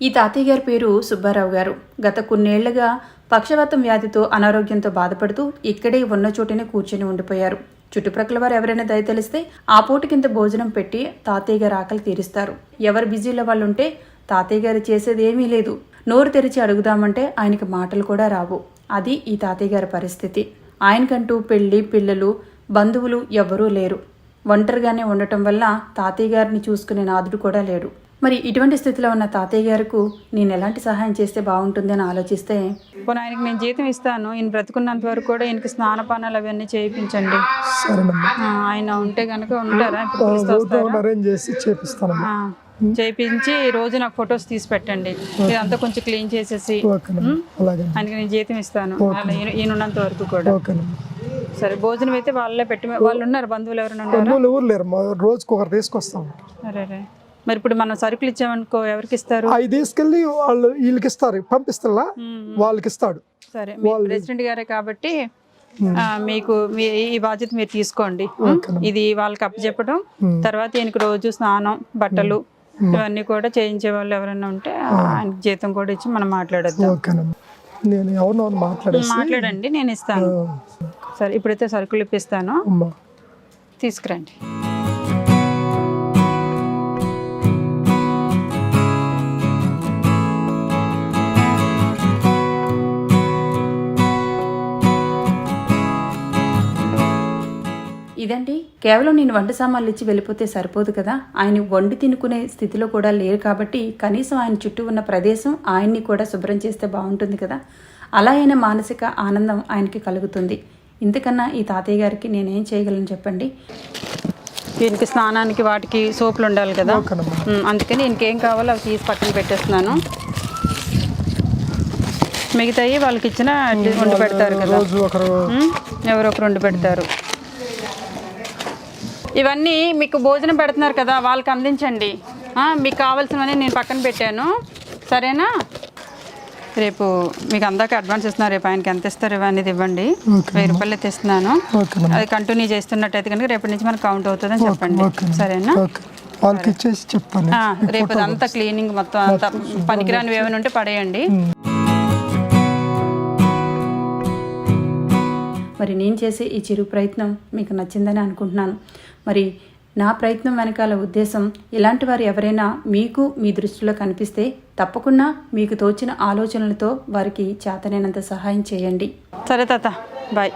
ఈ తాతయ్య గారి పేరు సుబ్బారావు గారు. గత కొన్నేళ్లుగా పక్షవాతం వ్యాధితో అనారోగ్యంతో బాధపడుతూ ఇక్కడే ఉన్న చోటనే కూర్చొని ఉండిపోయారు. చుట్టుప్రక్కల వారు ఎవరైనా దయ తెలిస్తే ఆ పూట కింద భోజనం పెట్టి తాతయ్య గారు ఆకలి తీరుస్తారు. ఎవరు బిజీలో వాళ్ళు ఉంటే తాతయ్య గారు చేసేది ఏమీ లేదు. నోరు తెరిచి అడుగుదామంటే ఆయనకి మాటలు కూడా రావు. అది ఈ తాతయ్య గారి పరిస్థితి. ఆయనకంటూ పెళ్లి, పిల్లలు, బంధువులు ఎవ్వరూ లేరు. ఒంటరిగానే ఉండటం వల్ల తాతయ్య గారిని చూసుకునే నాదుడు కూడా లేడు. మరి ఇటువంటి స్థితిలో ఉన్న తాతయ్య గారికి నేను ఎలాంటి సహాయం చేస్తే బాగుంటుందని ఆలోచిస్తే, పోనీ ఆయనకి నేను జీతం ఇస్తాను, ఈయన బ్రతుకున్నంత వరకు కూడా ఈయనకి స్నానపానాలు అవన్నీ చేయించండి. ఆయన ఉంటే కనుక ఉంటారా? చేయించి రోజు నాకు ఫొటోస్ తీసి పెట్టండి. ఇదంతా కొంచెం క్లీన్ చేసేసి ఆయనకి నేను జీతం ఇస్తాను ఈయన ఉన్నంత వరకు కూడా. సరే, భోజనం అయితే వాళ్ళే పెట్టి, వాళ్ళు ఉన్నారు బంధువులు ఎవరైనా ఉన్నారు? రోజుకి ఒకరు తీసుకొస్తాం. అరే, మరి ఇప్పుడు మనం సరుకులు ఇచ్చామనుకో ఎవరికి ఇస్తారు? అవి తీసుకెళ్ళి వాళ్ళు వీళ్ళకి ఇస్తారు, పంపిస్తా వాళ్ళకి ఇస్తాడు. సరే, ప్రెసిడెంట్ గారే కాబట్టి మీకు ఈ బాధ్యత మీరు తీసుకోండి. ఇది వాళ్ళకి అప్పచెప్పడం, తర్వాత ఈయనకి రోజు స్నానం, బట్టలు ఇవన్నీ కూడా చేయించే వాళ్ళు ఎవరైనా ఉంటే ఆయనకి జీతం కూడా ఇచ్చి మనం మాట్లాడద్దాం. మాట్లాడండి, నేను ఇస్తాను. సరే, ఇప్పుడైతే సరుకులు ఇప్పిస్తాను, తీసుకురండి. ఇదండి, కేవలం నేను వంట సామాన్లు ఇచ్చి వెళ్ళిపోతే సరిపోదు కదా. ఆయన వండి తినుకునే స్థితిలో కూడా లేరు కాబట్టి కనీసం ఆయన చుట్టూ ఉన్న ప్రదేశం ఆయన్ని కూడా శుభ్రం చేస్తే బాగుంటుంది కదా. అలా అయిన మానసిక ఆనందం ఆయనకి కలుగుతుంది. ఇంతకన్నా ఈ తాతయ్య గారికి నేనేం చేయగలను చెప్పండి? దీనికి స్నానానికి వాటికి సోపులు ఉండాలి కదా, అందుకని ఇంకేం కావాలో అవి తీసి పక్కన పెట్టేస్తున్నాను. మిగతాయి వాళ్ళకి ఇచ్చిన వండి పెడతారు కదా, ఎవరో ఒకరు వండి పెడతారు. ఇవన్నీ మీకు భోజనం పెడుతున్నారు కదా, వాళ్ళకి అందించండి. మీకు కావాల్సినవన్నీ నేను పక్కన పెట్టాను, సరేనా? రేపు మీకు అందాక అడ్వాన్స్ ఇస్తున్నారు, రేపు ఆయనకి ఎంత ఇస్తారు ఇవన్నీ ఇవ్వండి. 1000 రూపాయలు అయితే ఇస్తున్నాను. అది కంటిన్యూ చేస్తున్నట్టయితే కనుక రేపటి నుంచి మనకు కౌంట్ అవుతుందని చెప్పండి, సరేనా? రేపు అంతా క్లీనింగ్ మొత్తం అంతా పనికిరానివి ఏమైనా ఉంటే పడేయండి. మరి నేను చేసే ఈ చిరు ప్రయత్నం మీకు నచ్చిందని అనుకుంటున్నాను. మరి నా ప్రయత్నం వెనకాల ఉద్దేశం, ఇలాంటి వారు ఎవరైనా మీకు మీ దృష్టిలో కనిపిస్తే తప్పకుండా మీకు తోచిన ఆలోచనలతో వారికి చేతనైనంత సహాయం చేయండి. సరే తాత, బాయ్.